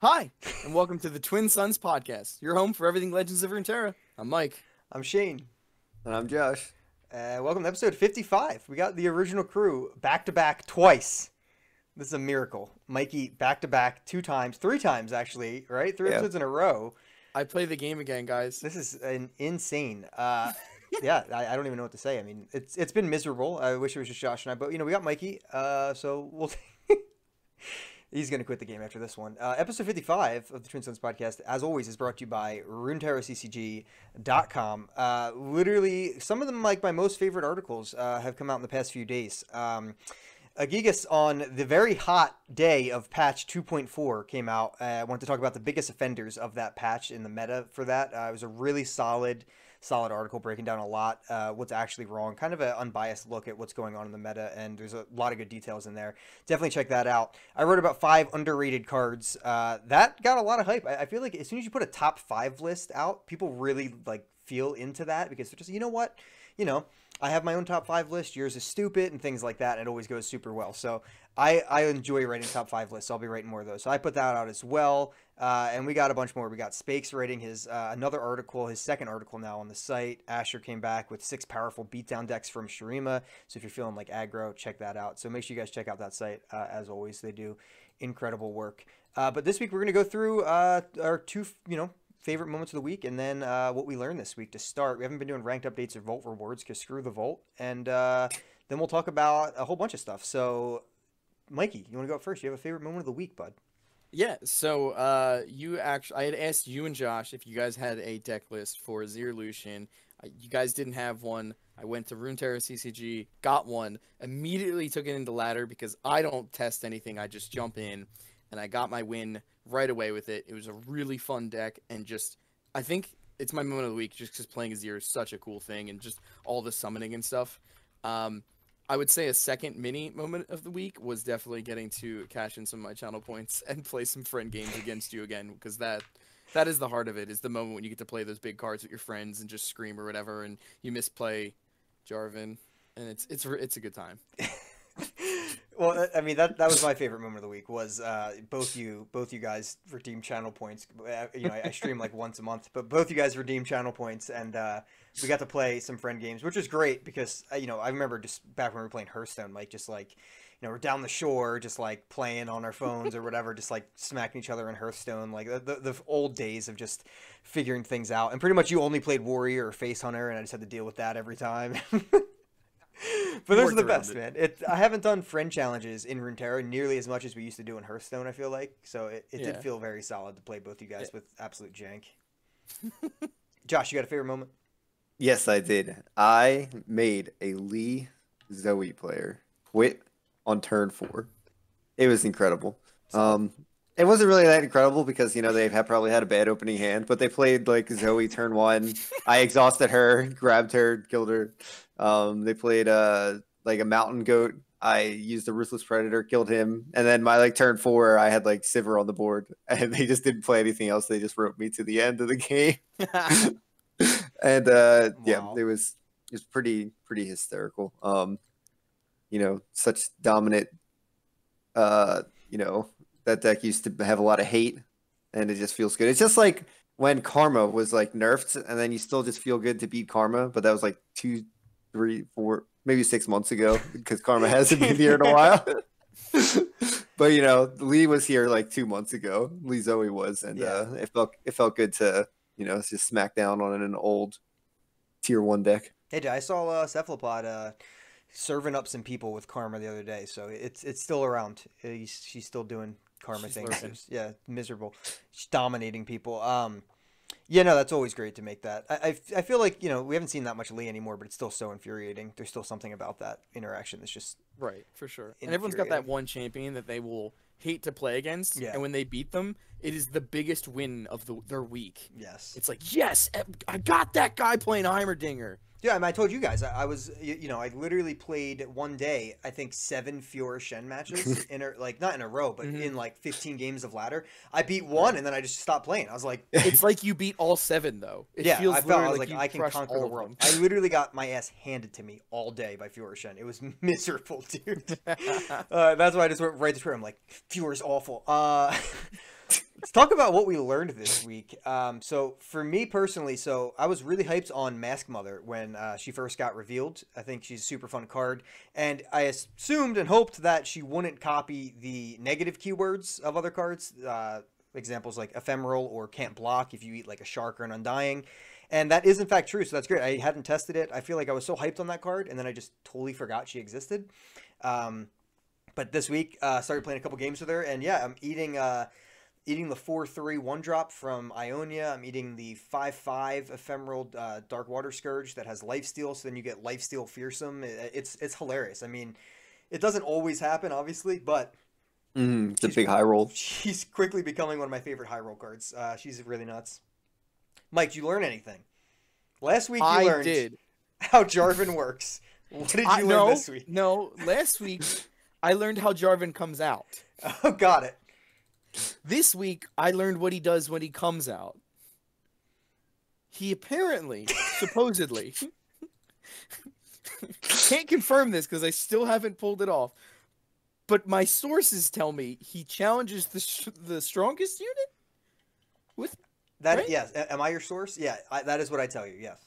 Hi, and welcome to the Twin Sons Podcast, your home for everything Legends of Runeterra. I'm Mike. I'm Shane. And I'm Josh. Welcome to episode 55. We got the original crew back to back twice. This is a miracle. Mikey back to back 2 times, 3 times actually, right? Three Yeah. episodes in a row. I play the game again, guys. This is insane. Yeah, I don't even know what to say. I mean, it's been miserable. I wish it was just Josh and I, but we got Mikey. So we'll. He's going to quit the game after this one. Episode 55 of the Twin Sons podcast, as always, is brought to you by RuneterraCCG.com. Literally, some of them, like my most favorite articles, have come out in the past few days. Agigas, on the very hot day of patch 2.4, came out. I wanted to talk about the biggest offenders of that patch in the meta for that. It was a really solid article breaking down a lot what's actually wrong, kind of an unbiased look at what's going on in the meta, and there's a lot of good details in there. Definitely check that out. I wrote about 5 underrated cards that got a lot of hype. I feel like as soon as you put a top 5 list out, people really like feel into that because they're just, you know what, I have my own top 5 list, yours is stupid, and things like that, and it always goes super well. So I enjoy writing top 5 lists, so I'll be writing more of those. So I put that out as well, and we got a bunch more. We got Spakes writing his another article, his second article now on the site. Asher came back with 6 powerful beatdown decks from Shurima, so if you're feeling like aggro, check that out. So make sure you guys check out that site. As always, they do incredible work. But this week we're going to go through our 2, favorite moments of the week, and then what we learned this week to start. We haven't been doing ranked updates or Vault rewards because screw the Vault, and then we'll talk about a whole bunch of stuff. So, Mikey, you want to go up first? You have a favorite moment of the week, bud? Yeah, so I had asked you and Josh if you guys had a deck list for Azir Lucian. You guys didn't have one. I went to Runeterra CCG, got one, immediately took it into ladder because I don't test anything. I just jump in, and I got my win right away with it. It was a really fun deck, and just I think it's my moment of the week just because playing Azir is such a cool thing, and just all the summoning and stuff. I would say a second mini moment of the week was definitely getting to cash in some of my channel points and play some friend games against you again, because that is the heart of it, is the moment when you get to play those big cards with your friends and just scream or whatever, and you misplay Jarvan, and it's a good time. Well, I mean that was my favorite moment of the week was both you guys redeemed channel points. I stream like once a month, but both you guys redeemed channel points, and we got to play some friend games, which was great because I remember just back when we were playing Hearthstone, like just like we're down the shore, just like playing on our phones or whatever, just like smacking each other in Hearthstone, like the old days of just figuring things out. And pretty much you only played Warrior or Face Hunter, and I just had to deal with that every time. But those are the best, man. I haven't done friend challenges in Runeterra nearly as much as we used to do in Hearthstone, I feel like. So it did feel very solid to play both you guys with absolute jank. Josh, you got a favorite moment? Yes, I did. I made a Lee Zoe player quit on turn 4. It was incredible. It wasn't really that incredible because, they probably had a bad opening hand, but they played like Zoe turn 1. I exhausted her, grabbed her, killed her. They played like a mountain goat. I used a ruthless predator, killed him, and then my turn 4, I had like Sivir on the board, and they just didn't play anything else. They just wrote me to the end of the game, and Wow. it was pretty hysterical. Such dominant. That deck used to have a lot of hate, and it just feels good. It's just like when Karma was like nerfed, and then you still just feel good to beat Karma, but that was like 2, 3, 4, maybe 6 months ago because Karma hasn't been here in a while. But Lee was here like 2 months ago. Lee Zoe was, and it felt good to just smack down on an old tier 1 deck. Hey, I saw Cephalopod serving up some people with Karma the other day, so it's still around. She's still doing Karma She's things. lurking. Yeah, miserable. She's dominating people. Yeah, no, that's always great to make that. I feel like, we haven't seen that much Lee anymore, but it's still so infuriating. There's still something about that interaction that's just Right, for sure. And everyone's got that one champion that they will hate to play against, Yeah. and when they beat them, it is the biggest win of their week. yes. It's like, yes, I got that guy playing Heimerdinger. Yeah, I mean, I told you guys, I was, I literally played one day, I think 7 Fiora Shen matches like not in a row, but in like 15 games of ladder. I beat one, and then I just stopped playing. I was like, It's like you beat all 7 though. It feels I felt I literally was like, you I can crushed conquer all the of world. them. I literally got my ass handed to me all day by Fiora Shen. It was miserable, dude. That's why I just went right to Twitter. I'm like, Fiora's awful. Let's talk about what we learned this week. So for me personally, so I was really hyped on Mask Mother when she first got revealed. I think she's a super fun card, and I assumed and hoped that she wouldn't copy the negative keywords of other cards. Examples like ephemeral or can't block if you eat like a shark or an undying. And that is in fact true, so that's great. I hadn't tested it. I feel like I was so hyped on that card, and then I just totally forgot she existed. But this week, started playing a couple games with her, and yeah, I'm eating the 4/3 1-drop from Ionia. I'm eating the 5/5 ephemeral Dark Water Scourge that has lifesteal, so then you get lifesteal fearsome. It's hilarious. I mean, it doesn't always happen, obviously, but It's a big high roll. she's quickly becoming one of my favorite high roll cards. She's really nuts. Mike, did you learn anything? Last week you learned did. how Jarvan works. What did you learn this week? No, last week I learned how Jarvan comes out. Oh, got it. This week I learned what he does when he comes out. He apparently, supposedly, can't confirm this because I still haven't pulled it off, but my sources tell me he challenges the strongest unit with That right? Yes. Am I your source? Yeah, that is what I tell you. Yes.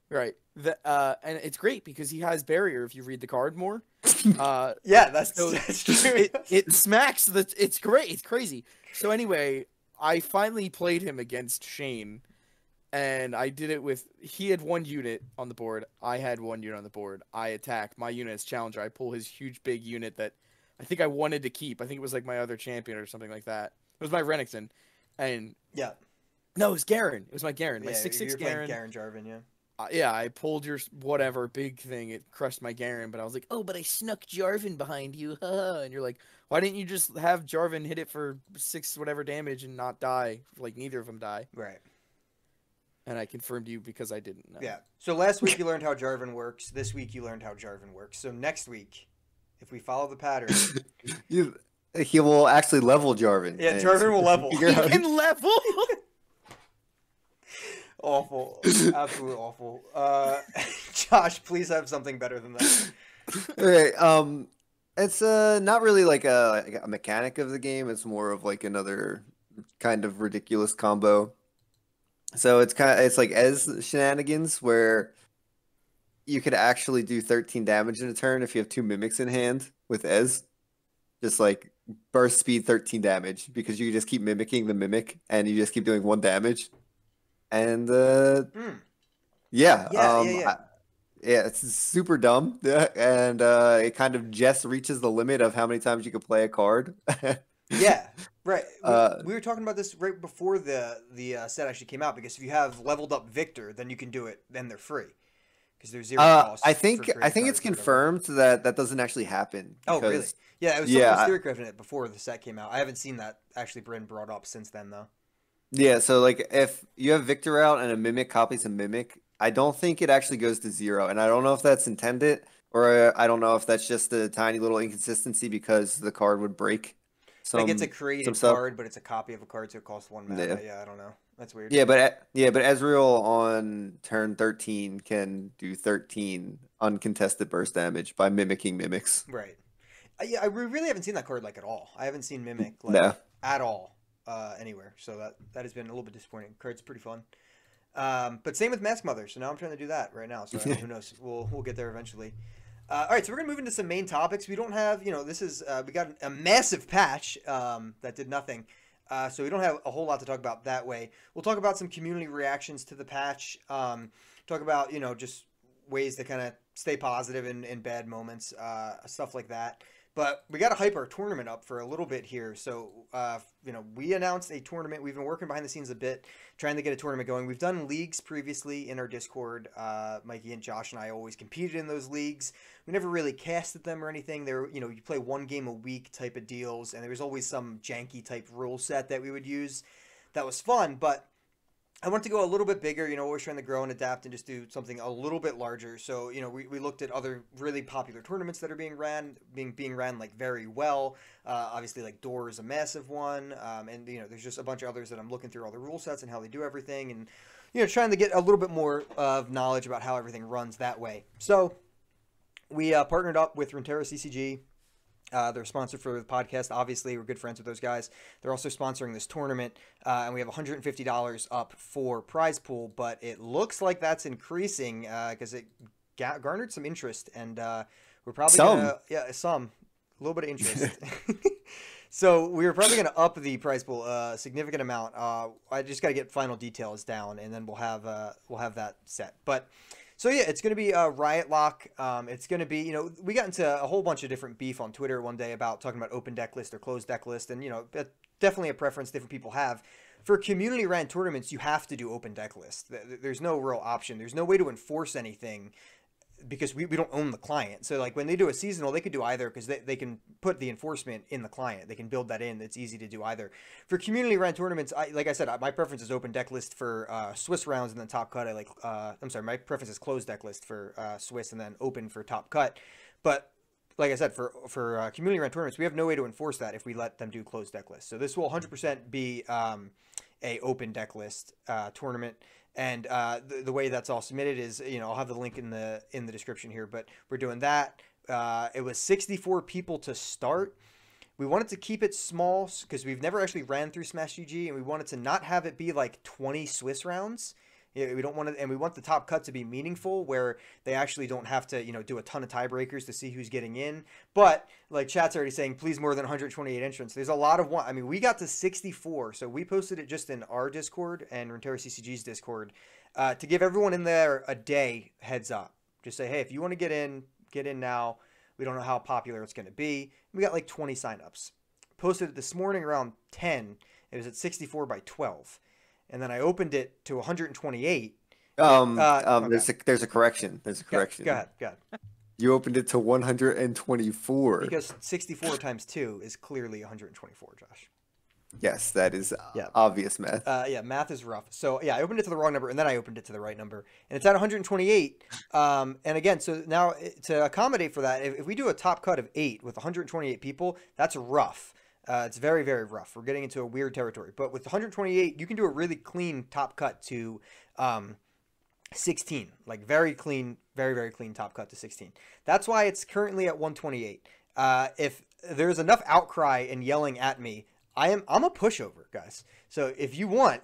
Right. And it's great because he has barrier if you read the card more. Yeah, that's So that's true. it smacks it's great. It's crazy. So anyway, I finally played him against Shane, and I did it with he had one unit on the board. I had one unit on the board. I attack my unit as challenger. I pull his huge big unit that I think I wanted to keep. I think it was like my other champion or something like that. It was my Renekton, and Yeah. no, it was Garen. It was my Garen. My Yeah, 6/6 you're playing Garen. Garen Jarvan, yeah. Yeah, I pulled your whatever big thing. It crushed my Garen, but I was like, oh, but I snuck Jarvan behind you. And you're like, why didn't you just have Jarvan hit it for 6 whatever damage and not die? Like, neither of them die. Right. And I confirmed you because I didn't know. Yeah. So last week you learned how Jarvan works. This week you learned how Jarvan works. So next week, if we follow the pattern, He will actually level Jarvan. yeah, and Jarvan will level. figure You out- can level! Awful. Absolutely awful. Josh, please have something better than that. Okay, it's not really like a mechanic of the game. It's more of like another kind of ridiculous combo. So it's like Ez shenanigans where you could actually do 13 damage in a turn if you have 2 mimics in hand with Ez. Just like burst speed 13 damage because you just keep mimicking the mimic and you just keep doing 1 damage. And yeah, Yeah. yeah, it's super dumb, and it kind of just reaches the limit of how many times you can play a card. Yeah, right. Uh, We were talking about this right before the set actually came out, because if you have leveled up Victor, then you can do it. Then they're free because there's zero cost. I think for creating it's cards or whatever. confirmed that that doesn't actually happen. Oh, really? because- Yeah, it was Yeah, someone was theory it before the set came out. I haven't seen that actually been brought up since then, though. Yeah, so like if you have Victor out and a mimic copies a mimic, I don't think it actually goes to 0, and I don't know if that's intended or I don't know if that's just a tiny little inconsistency because the card would break. Like it's a some created stuff. card, but it's a copy of a card, so it costs 1 mana. Yeah. Yeah, I don't know. That's weird. Yeah, but Ezreal on turn 13 can do 13 uncontested burst damage by mimicking mimics. Right. Yeah, we really haven't seen that card like at all. I haven't seen Mimic like No. at all anywhere. So that has been a little bit disappointing. Card's pretty fun. But same with Mask Mother. So now I'm trying to do that right now. So who knows? We'll get there eventually. All right, so we're gonna move into some main topics. We don't have, this is we got a massive patch that did nothing. So we don't have a whole lot to talk about that way. We'll talk about some community reactions to the patch. Talk about just ways to kind of stay positive in bad moments, stuff like that. But we got to hype our tournament up for a little bit here. So, we announced a tournament. We've been working behind the scenes a bit, trying to get a tournament going. We've done leagues previously in our Discord. Mikey and Josh and I always competed in those leagues. We never really casted them or anything. They were, you play 1 game a week type of deals, and there was always some janky type rule set that we would use. That was fun, but I want to go a little bit bigger, always trying to grow and adapt and just do something a little bit larger. So, we looked at other really popular tournaments that are being ran like very well. Obviously, like Door is a massive one. And, there's just a bunch of others that I'm looking through all the rule sets and how they do everything. And, trying to get a little bit more of knowledge about how everything runs that way. So, we partnered up with Runeterra CCG. They're sponsored for the podcast. Obviously, we're good friends with those guys. They're also sponsoring this tournament, and we have $150 up for prize pool. But it looks like that's increasing because it garnered some interest, and we're probably gonna a little bit of interest. So we were probably going to up the prize pool a significant amount. I just got to get final details down, and then we'll have that set. But so yeah, it's going to be a Riot Lock. It's going to be, you know, we got into a whole bunch of different beef on Twitter one day about talking about open deck list or closed deck list, and you know, that's definitely a preference different people have. For community ran tournaments, you have to do open deck list. There's no real option. There's no way to enforce anything, because we don't own the client. So like when they do a seasonal, they could do either, because they can put the enforcement in the client. They can build that in. It's easy to do either. For community ran tournaments, like I said, my preference is open deck list for Swiss rounds and then top cut. I'm sorry, my preference is closed deck list for Swiss and then open for top cut. But like I said, for community ran tournaments, we have no way to enforce that if we let them do closed deck list. So this will 100% be a open deck list tournament. And the way that's all submitted is, you know, I'll have the link in the description here, but we're doing that. It was 64 people to start. We wanted to keep it small because we've never actually ran through Smash GG, and we wanted to not have it be like 20 Swiss rounds. Yeah, we don't want to, and we want the top cut to be meaningful, where they actually don't have to, you know, do a ton of tiebreakers to see who's getting in. But like chat's already saying, please more than 128 entrants. There's a lot of one. I mean, we got to 64, so we posted it just in our Discord and Runeterra CCG's Discord to give everyone in there a day heads up. Just say, hey, if you want to get in now. We don't know how popular it's going to be. We got like 20 signups. Posted it this morning around 10. It was at 64 by 12. And then I opened it to 128. Okay. There's a correction. There's a correction. Go ahead. You opened it to 124. Because 64 times 2 is clearly 124, Josh. Yes, that is obvious math. Math is rough. So yeah, I opened it to the wrong number, and then I opened it to the right number, and it's at 128. And again, so now to accommodate for that, if we do a top cut of 8 with 128 people, that's rough. It's very, very rough. We're getting into a weird territory. But with 128, you can do a really clean top cut to 16. Like very clean, very, very clean top cut to 16. That's why it's currently at 128. If there's enough outcry and yelling at me, I'm a pushover, guys. So if you want,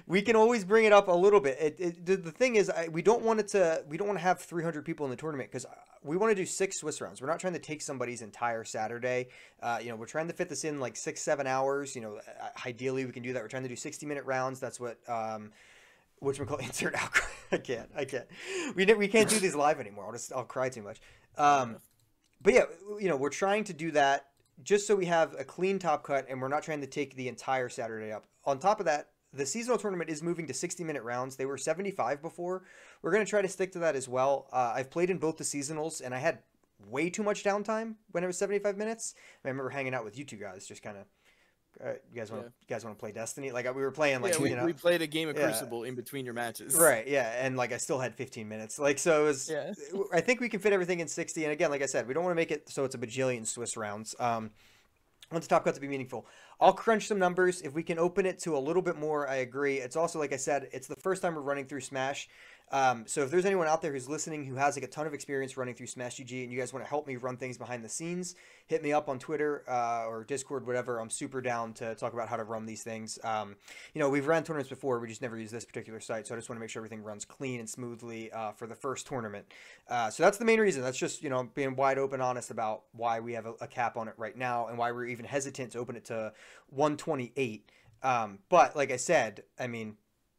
we can always bring it up a little bit. The thing is, we don't want to have 300 people in the tournament, because we want to do 6 Swiss rounds. We're not trying to take somebody's entire Saturday. We're trying to fit this in like 6-7 hours. Ideally we can do that. We're trying to do 60-minute rounds. That's what whatchamacallit, insert outcry. I can't. We can't do these live anymore. I'll cry too much. But yeah, we're trying to do that just so we have a clean top cut, and we're not trying to take the entire Saturday up. On top of that, the seasonal tournament is moving to 60-minute rounds. They were 75 before. We're going to try to stick to that as well. I've played in both the seasonals, and I had way too much downtime when it was 75 minutes. I remember hanging out with you two guys, just kind of, you guys want to play Destiny? Like we were playing, like we played a game of Crucible in between your matches, right? Yeah, and like I still had 15 minutes. Like so, it was. Yeah. I think we can fit everything in 60. And again, like I said, we don't want to make it so it's a bajillion Swiss rounds. I want the top cut to be meaningful. I'll crunch some numbers. If we can open it to a little bit more, I agree. It's also, like I said, it's the first time we're running through Smash. So if there's anyone out there who's listening who has like a ton of experience running through Smash GG, and you guys want to help me run things behind the scenes, hit me up on Twitter or Discord, whatever. I'm super down to talk about how to run these things. We've ran tournaments before. We just never used this particular site. So I just want to make sure everything runs clean and smoothly for the first tournament. So that's the main reason. That's just, being wide open, honest about why we have a cap on it right now, and why we're even hesitant to open it to 128. But like I said, I mean,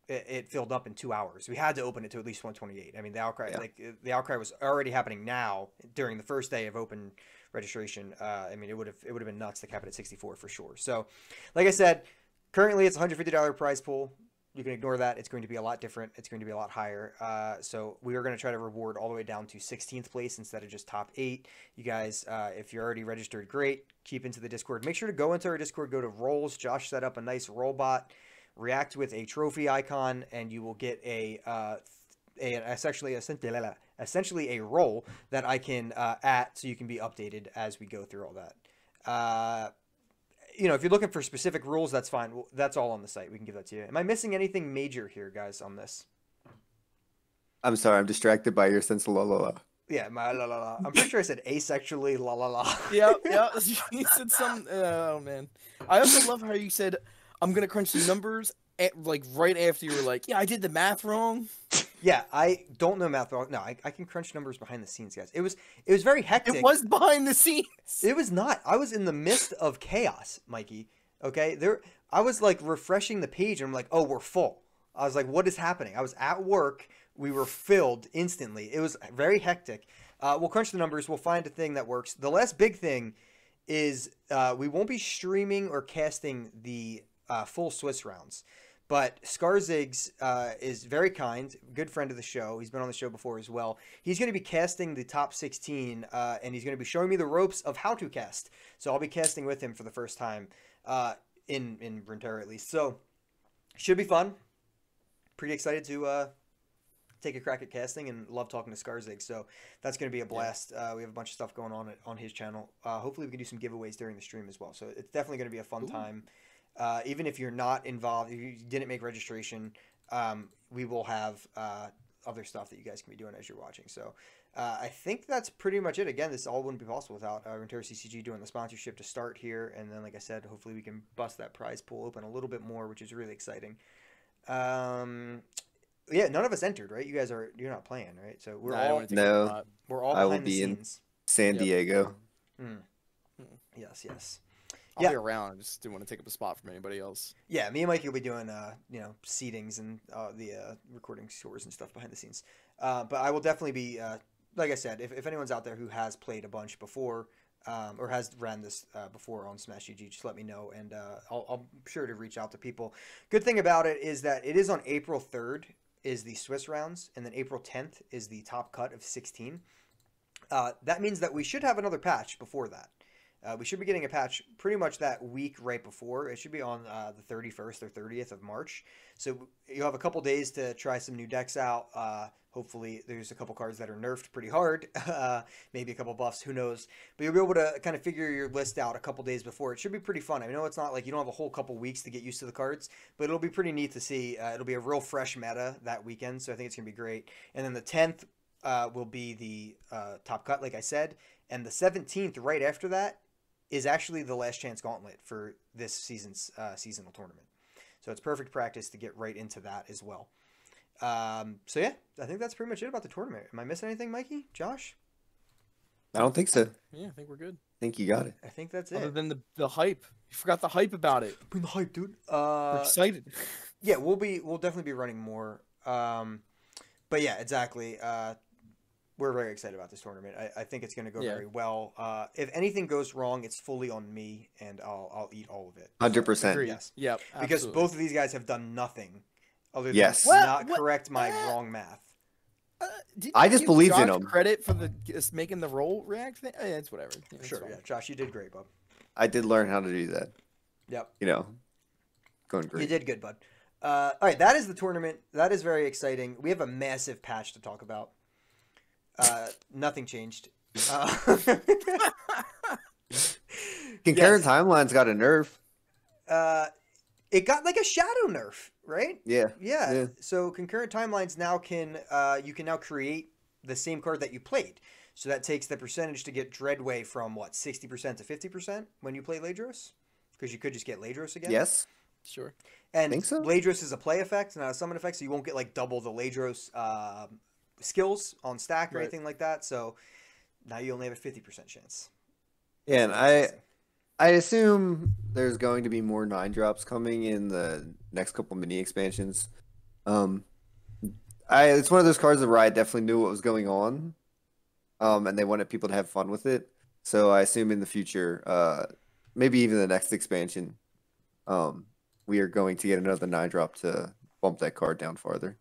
it filled up in 2 hours. We had to open it to at least 128. I mean, the outcry was already happening now during the first day of open registration. I mean, it would have been nuts to cap it at 64 for sure. So, like I said, currently it's $150 prize pool. You can ignore that. It's going to be a lot different. It's going to be a lot higher. So we are going to try to reward all the way down to 16th place instead of just top 8. You guys, if you're already registered, great. Keep into the Discord. Make sure to go into our Discord. Go to roles. Josh set up a nice roll bot. React with a trophy icon, and you will get essentially a role that I can at, so you can be updated as we go through all that. If you're looking for specific rules, that's fine. That's all on the site. We can give that to you. Am I missing anything major here, guys, on this? I'm sorry. I'm distracted by your sense of la la la. Yeah, my la la la. I'm pretty sure I said asexually la la la. Yeah, yeah. You said some. Oh man. I also love how you said, "I'm gonna crunch some numbers." Like right after you were like, "Yeah, I did the math wrong." Yeah, I don't know math. No, I can crunch numbers behind the scenes, guys. It was very It hectic. was behind the scenes. It was not. I was in the midst of chaos, Mikey. Okay, I was like refreshing the page, and I'm like, oh, we're full. I was like, what is happening? I was at work. We were filled instantly. It was very hectic. We'll crunch the numbers. We'll find a thing that works. The last big thing is we won't be streaming or casting the full Swiss rounds. But Scarzigs is very kind, good friend of the show. He's been on the show before as well. He's going to be casting the top 16, and he's going to be showing me the ropes of how to cast. So I'll be casting with him for the first time in Runeterra at least. So should be fun. Pretty excited to take a crack at casting and love talking to Scarzig. So that's going to be a blast. We have a bunch of stuff going on his channel. Hopefully we can do some giveaways during the stream as well. So it's definitely going to be a fun time. Even if you're not involved, if you didn't make registration, we will have other stuff that you guys can be doing as you're watching. So I think that's pretty much it. Again, this all wouldn't be possible without Runeterra CCG doing the sponsorship to start here. And then, like I said, hopefully we can bust that prize pool open a little bit more, which is really exciting. Yeah, none of us entered, right? You're not playing, right? So we're all No. we're all I will behind the be in scenes. San Diego. Yes, yes. I'll be around. I just didn't want to take up a spot from anybody else. Yeah, me and Mikey will be doing seatings and the recording scores and stuff behind the scenes. But I will definitely be like I said, if anyone's out there who has played a bunch before or has ran this before on Smash GG, just let me know, and I'll be sure to reach out to people. Good thing about it is that it is on April 3rd is the Swiss rounds, and then April 10th is the top cut of 16. That means that we should have another patch before that. We should be getting a patch pretty much that week right before. It should be on the 31st or 30th of March. So you'll have a couple days to try some new decks out. Hopefully there's a couple cards that are nerfed pretty hard. Maybe a couple buffs, who knows. But you'll be able to kind of figure your list out a couple days before. It should be pretty fun. I know it's not like you don't have a whole couple weeks to get used to the cards, but it'll be pretty neat to see. It'll be a real fresh meta that weekend, so I think it's going to be great. And then the 10th will be the top cut, like I said. And the 17th, right after that, is actually the last chance gauntlet for this season's seasonal tournament. So it's perfect practice to get right into that as well. So yeah, I think that's pretty much it about the tournament. Am I missing anything, Mikey? Josh? I don't think so. Yeah, I think we're good. I think you got it. I think that's Other it. than the hype. You forgot the hype about it. Bring the hype, dude. We're excited. Yeah, we'll definitely be running more. But yeah, exactly. We're very excited about this tournament. I think it's going to go very well. If anything goes wrong, it's fully on me, and I'll eat all of it. 100%. Yes. Yep. Because absolutely. both of these guys have done nothing other than Yes. not correct my wrong math. I just believed in Josh him. credit for just making the roll react thing. It's whatever. Yeah, it's Sure, fine. yeah. Josh, you did great, bud. I did learn how to do that. Yep. Going great. You did good, bud. All right, that is the tournament. That is very exciting. We have a massive patch to talk about. Nothing changed. Concurrent Timeline's got a nerf. It got like a shadow nerf, right? Yeah. So concurrent timelines now you can now create the same card that you played. So that takes the percentage to get Dreadway from 60% to 50% when you play Ladros, because you could just get Ladros again. Yes. Sure. And Think so? Ladros is a play effect, not a summon effect, so you won't get like double the Ladros skills on stack or Right. anything like that. So now you only have a 50% chance. Yeah, and I assume there's going to be more 9-drops coming in the next couple mini expansions. It's one of those cards where I definitely knew what was going on, and they wanted people to have fun with it. So I assume in the future, maybe even the next expansion, we are going to get another 9-drop to bump that card down farther.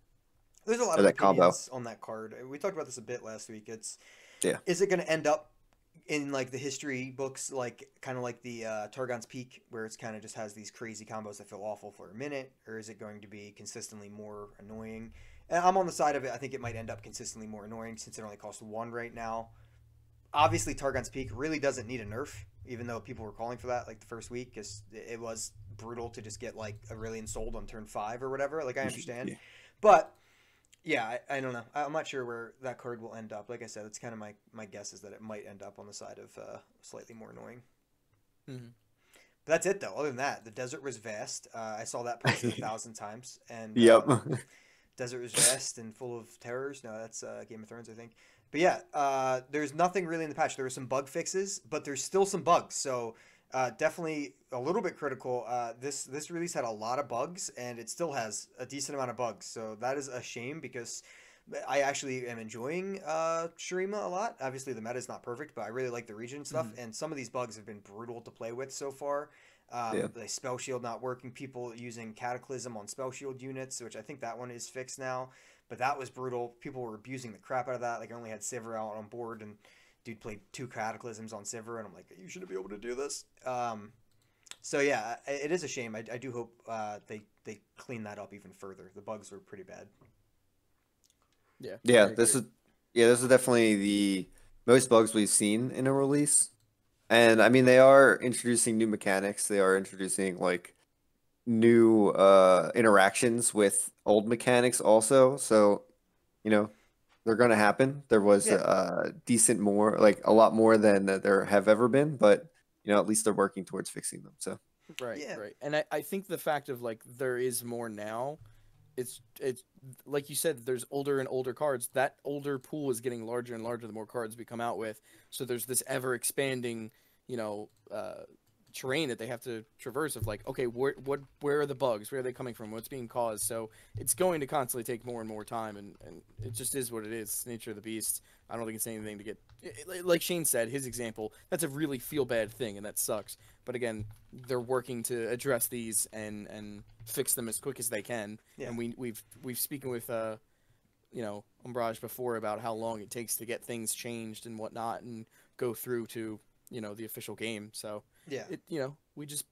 There's a lot Or of that combo. opinions on that card. We talked about this a bit last week. Is it going to end up in like the history books, like kind of like the Targon's Peak, where it's kind of just has these crazy combos that feel awful for a minute, or is it going to be consistently more annoying? And I'm on the side of it. I think it might end up consistently more annoying since it only costs 1 right now. Obviously, Targon's Peak really doesn't need a nerf, even though people were calling for that like the first week, because it was brutal to just get like Aurelion sold on turn 5 or whatever. Like I understand, but Yeah, I don't know. I'm not sure where that card will end up. Like I said, it's kind of my guess is that it might end up on the side of slightly more annoying. Mhm. But that's it though. Other than that, the desert was vast. I saw that posted 1,000 times, and Yep. desert was vast and full of terrors. No, that's Game of Thrones, I think. But yeah, there's nothing really in the patch. There were some bug fixes, but there's still some bugs. So definitely a little bit critical. This release had a lot of bugs, and it still has a decent amount of bugs. So that is a shame because I actually am enjoying Shurima a lot. Obviously, the meta is not perfect, but I really like the region and stuff. Mhm. And some of these bugs have been brutal to play with so far. Yeah. The spell shield not working, people using Cataclysm on spell shield units, which I think that one is fixed now. But that was brutal. People were abusing the crap out of that. Like I only had Sivir out on board, and dude played 2 Cataclysms on Sivir, and I'm like, you shouldn't be able to do this. So yeah, it is a shame. I do hope they clean that up even further. The bugs were pretty bad. Yeah. Yeah, I this agree. is this is definitely the most bugs we've seen in a release. And I mean they are introducing new mechanics. They are introducing like new interactions with old mechanics also. So, you know, they're gonna happen. There was Yeah, decent more like a lot more than there have ever been, but at least they're working towards fixing them. So Right, yeah, right. And I think the fact of like there is more now, it's like you said, there's older and older cards. That older pool is getting larger and larger the more cards we come out with. So there's this ever expanding, you know, terrain that they have to traverse of like, okay, where are the bugs? Where are they coming from? What's being caused? So it's going to constantly take more and more time, and it just is what it is. It's the nature of the beast. I don't think it's anything to get like Shane said, his example, that's a really feel bad thing, and that sucks. But again, they're working to address these and fix them as quick as they can. yeah. And we've spoken with Umbrage before about how long it takes to get things changed and whatnot and go through to the official game. So Yeah. we just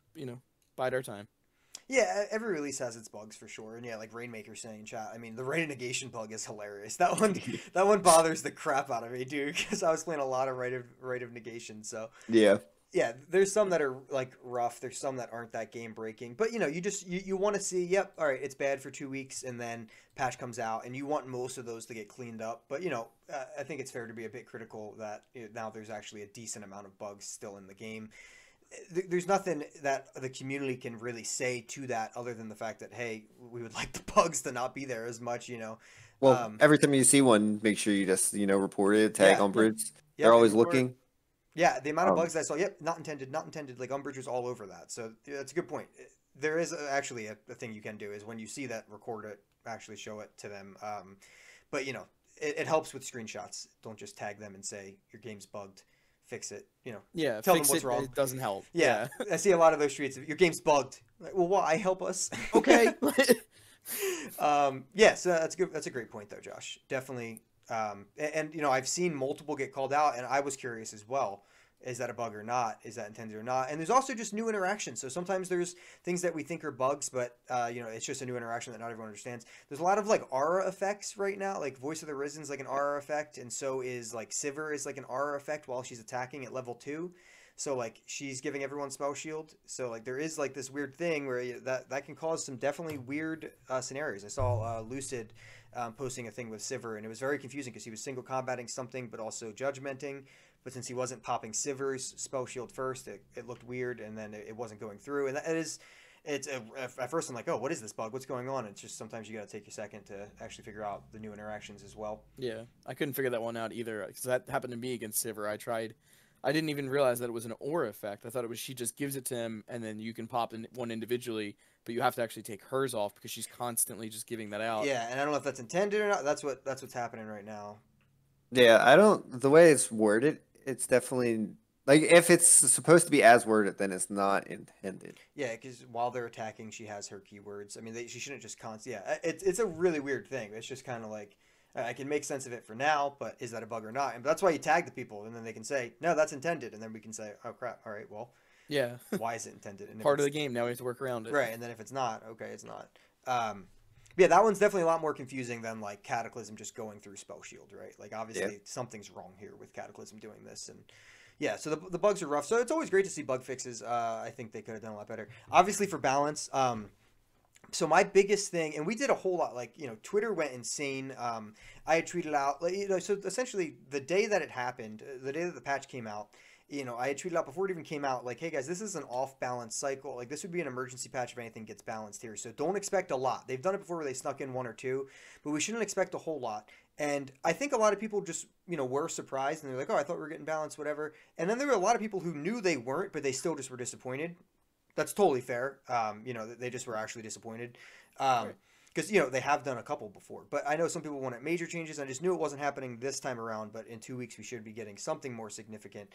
bide our time. Yeah, every release has its bugs for sure, and yeah, like Rainmaker saying in chat. I mean, the Rite of Negation bug is hilarious. That one bothers the crap out of me, dude, because I was playing a lot of Rite of Negation. So yeah, yeah, there's some that are like rough. There's some that aren't that game breaking, but you want to see. Yep, all right, it's bad for 2 weeks, and then patch comes out, and you want most of those to get cleaned up. But I think it's fair to be a bit critical that now there's actually a decent amount of bugs still in the game. There's nothing that the community can really say to that other than the fact that hey, we would like the bugs to not be there as much. well, Um, every time you see one, make sure you just report it, tag yeah, on Brutes. They're yep, and always report. looking. Yeah, the amount of Um, bugs I saw. Yep, not intended, not intended. Like Umbridge was all over that. So yeah, that's a good point. There is actually a thing you can do is when you see that, record it, actually show it to them. But it helps with screenshots. Don't just tag them and say your game's bugged. Fix it. Yeah, Tell them fix what's it. wrong. It doesn't help. Yeah, Yeah. I see a lot of those tweets. Your game's bugged. Like, well, why? Help us. Okay. Yeah, so that's good. That's a great point, though, Josh. Definitely. I've seen multiple get called out, and I was curious as well. Is that a bug or not? Is that intended or not? And there's also just new interactions. So sometimes there's things that we think are bugs, but it's just a new interaction that not everyone understands. There's a lot of like aura effects right now. Like Voice of the Risen's like an aura effect, and so is like Sivir is like an aura effect while she's attacking at level 2. So like she's giving everyone spell shield. So like there is like this weird thing where that can cause some definitely weird scenarios. I saw Lucid posting a thing with Sivir, and it was very confusing because he was single combating something but also judgmenting. But since he wasn't popping Sivir's spell shield first, it looked weird, and then it wasn't going through. And at first I'm like, oh, what is this bug? What's going on? It's just sometimes you got to take a second to actually figure out the new interactions as well. Yeah, I couldn't figure that one out either because that happened to me against Sivir. I didn't even realize that it was an aura effect. I thought it was she just gives it to him and then you can pop in one individually, but you have to actually take hers off because she's constantly just giving that out. Yeah, and I don't know if that's intended or not. That's what's happening right now. yeah, I don't. The way it's worded, it's definitely like if it's supposed to be as worded, then it's not intended. Yeah, because while they're attacking, she has her keywords. I mean, she shouldn't just Yeah, it's a really weird thing. It's just kind of like I can make sense of it for now, but is that a bug or not? And that's why you tag the people, and then they can say no, that's intended, and then we can say, oh crap, all right, well, Yeah. why is it intended? And if Part of it's the game. Now we have to work around it. right, and then if it's not, okay, it's not. Yeah, that one's definitely a lot more confusing than like Cataclysm just going through spell shield, right? Like Yeah. obviously something's wrong here with Cataclysm doing this, and yeah, so the bugs are rough. So it's always great to see bug fixes. I think they could have done a lot better. Obviously for balance, So my biggest thing, and we did a whole lot, like, Twitter went insane. I had tweeted out, like, so essentially the day that it happened, the day that the patch came out, I had tweeted out before it even came out, like, hey guys, this is an off balance cycle. Like, this would be an emergency patch if anything gets balanced here. So don't expect a lot. They've done it before where they snuck in one or two, but we shouldn't expect a whole lot. And I think a lot of people just, were surprised and they're like, oh, I thought we were getting balanced, whatever. And then there were a lot of people who knew they weren't, but they still just were disappointed. That's totally fair. They just were actually disappointed. Right. Because, they have done a couple before. But I know some people wanted major changes. I just knew it wasn't happening this time around. But in 2 weeks, we should be getting something more significant.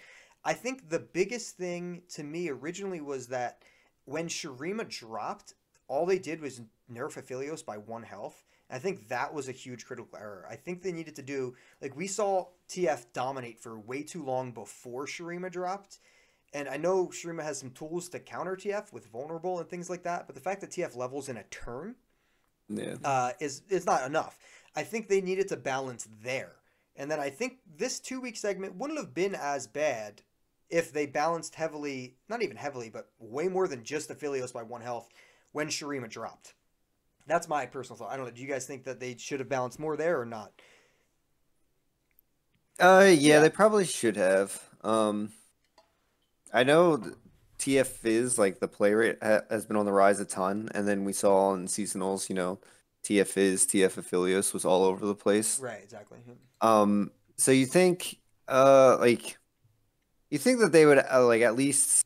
I think the biggest thing to me originally was that when Shurima dropped, all they did was nerf Aphelios by 1 health. I think that was a huge critical error. I think they needed to do, like, we saw TF dominate for way too long before Shurima dropped. And I know Shurima has some tools to counter TF with vulnerable and things like that, but the fact that TF levels in a turn is not enough. I think they needed to balance there. And then I think this 2 week segment wouldn't have been as bad if they balanced heavily, not even heavily, but way more than just Aphelios by 1 health when Shurima dropped. That's my personal thought. I don't know. Do you guys think that they should have balanced more there or not? Yeah, they probably should have. I know TF Fizz, like the play rate has been on the rise a ton, and then we saw in seasonals, TF Fizz, TF Aphelios was all over the place. Right, exactly. So you think, you think that they would like at least,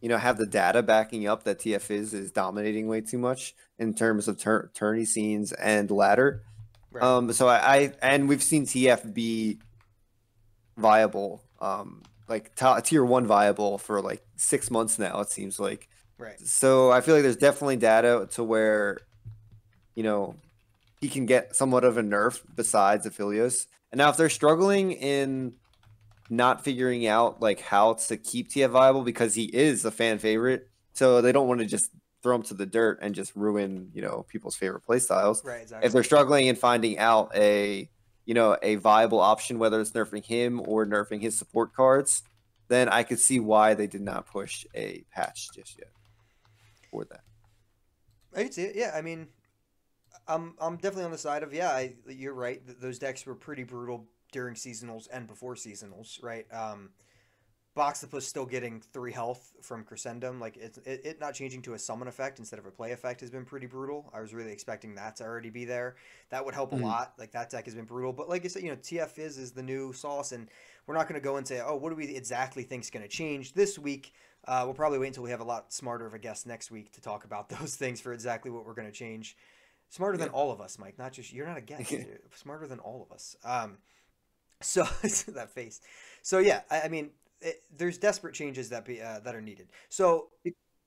have the data backing up that TF Fizz is dominating way too much in terms of tourney scenes and ladder. Right. So and we've seen TF be viable. Like tier 1 viable for like 6 months now, it seems like. Right. So I feel like there's definitely data to where, he can get somewhat of a nerf besides Aphelios. And now if they're struggling in not figuring out like how to keep TF viable because he is a fan favorite, so they don't want to just throw him to the dirt and just ruin, people's favorite playstyles. Right, exactly. If they're struggling in finding out a viable option, whether it's nerfing him or nerfing his support cards, then I could see why they did not push a patch just yet for that. I can see it. Yeah, I mean, I'm definitely on the side of, you're right. Those decks were pretty brutal during seasonals and before seasonals, right? Boxtopus still getting 3 health from Crescendum, like it not changing to a summon effect instead of a play effect has been pretty brutal. I was really expecting that to already be there. That would help a lot. Like, that deck has been brutal. But like I said, TF Fizz is the new sauce, and we're not going to go and say, oh, what do we exactly think is going to change this week? We'll probably wait until we have a lot smarter of a guest next week to talk about those things for exactly what we're going to change. Smarter than all of us, Mike. Not just, you're not a guest. You're smarter than all of us. So that face. So yeah, I mean, there's desperate changes that are needed. So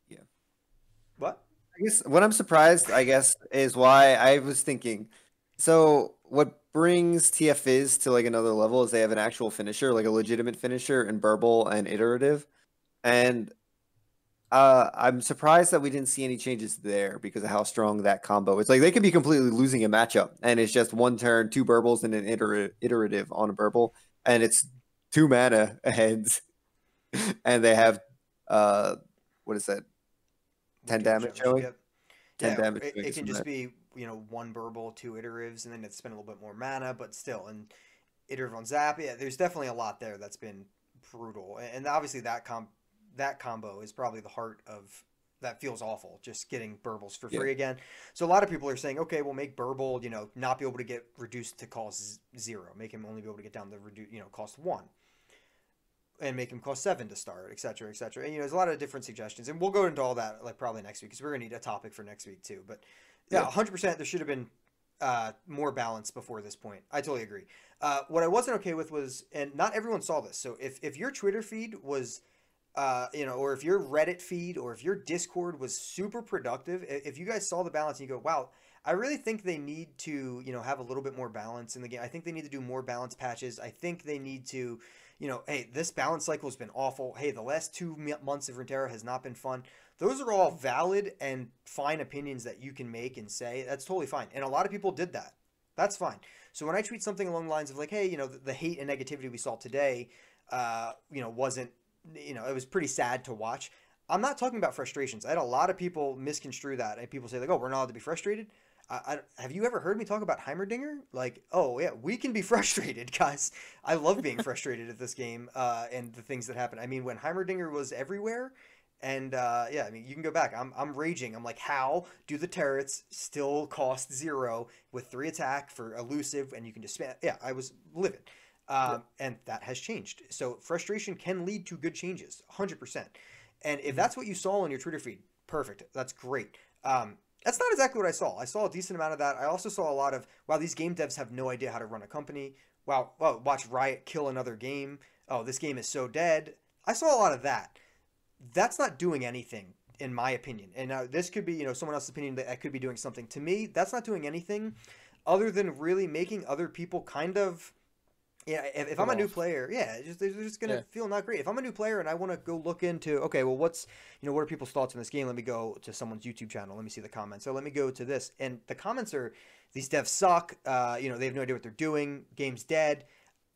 yeah, what? I guess what I'm surprised, is why I was thinking. So what brings TF Fizz to like another level is they have an actual finisher, like a legitimate finisher in Burble and Iterative, and I'm surprised that we didn't see any changes there because of how strong that combo is. Like, they could be completely losing a matchup, and it's just 1 turn, 2 Burbles, and an Iterative on a Burble, and it's 2 mana ahead, and they have what is that? 10 damage showing. Yep. 10 damage. It can just be 1 Burble, 2 Iteratives, and then it's spend a little bit more mana, but still, and Iterative on Zap. Yeah, there's definitely a lot there that's been brutal, and obviously that combo is probably the heart of that. Feels awful, just getting Burbles for free again. So a lot of people are saying, okay, we'll make Burble, not be able to get reduced to cost 0, make him only be able to get down to cost 1, and make him cost 7 to start, etc., etc. And there's a lot of different suggestions, and we'll go into all that like probably next week because we're gonna need a topic for next week too. But yeah, 100%, there should have been more balance before this point. I totally agree. What I wasn't okay with was, and not everyone saw this, so if your Twitter feed was or if your Reddit feed or if your Discord was super productive, if you guys saw the balance and you go, wow, I really think they need to, have a little bit more balance in the game. I think they need to do more balance patches. I think they need to, hey, this balance cycle has been awful. Hey, the last 2 months of Runeterra has not been fun. Those are all valid and fine opinions that you can make and say. That's totally fine. And a lot of people did that. That's fine. So when I tweet something along the lines of like, hey, the hate and negativity we saw today, wasn't, it was pretty sad to watch. I'm not talking about frustrations. I had a lot of people misconstrue that, and people say like, "Oh, we're not allowed to be frustrated." Have you ever heard me talk about Heimerdinger? Like, oh yeah, we can be frustrated, guys. I love being frustrated at this game and the things that happen. I mean, when Heimerdinger was everywhere, and yeah, I mean, you can go back. I'm raging. I'm like, how do the turrets still cost 0 with 3 attack for elusive, and you can just spam? Yeah, I was livid. And that has changed. So frustration can lead to good changes, 100%. And if that's what you saw on your Twitter feed, perfect. That's great. That's not exactly what I saw. I saw a decent amount of that. I also saw a lot of, wow, these game devs have no idea how to run a company. Wow, well, watch Riot kill another game. Oh, this game is so dead. I saw a lot of that. That's not doing anything, in my opinion. And now this could be, someone else's opinion that I could be doing something. To me, that's not doing anything other than really making other people kind of, yeah, if I'm a new player, yeah, they're just gonna feel not great. If I'm a new player and I want to go look into, okay, well, what are people's thoughts on this game? Let me go to someone's YouTube channel. Let me see the comments. So let me go to this, and the comments are, these devs suck. They have no idea what they're doing. Game's dead.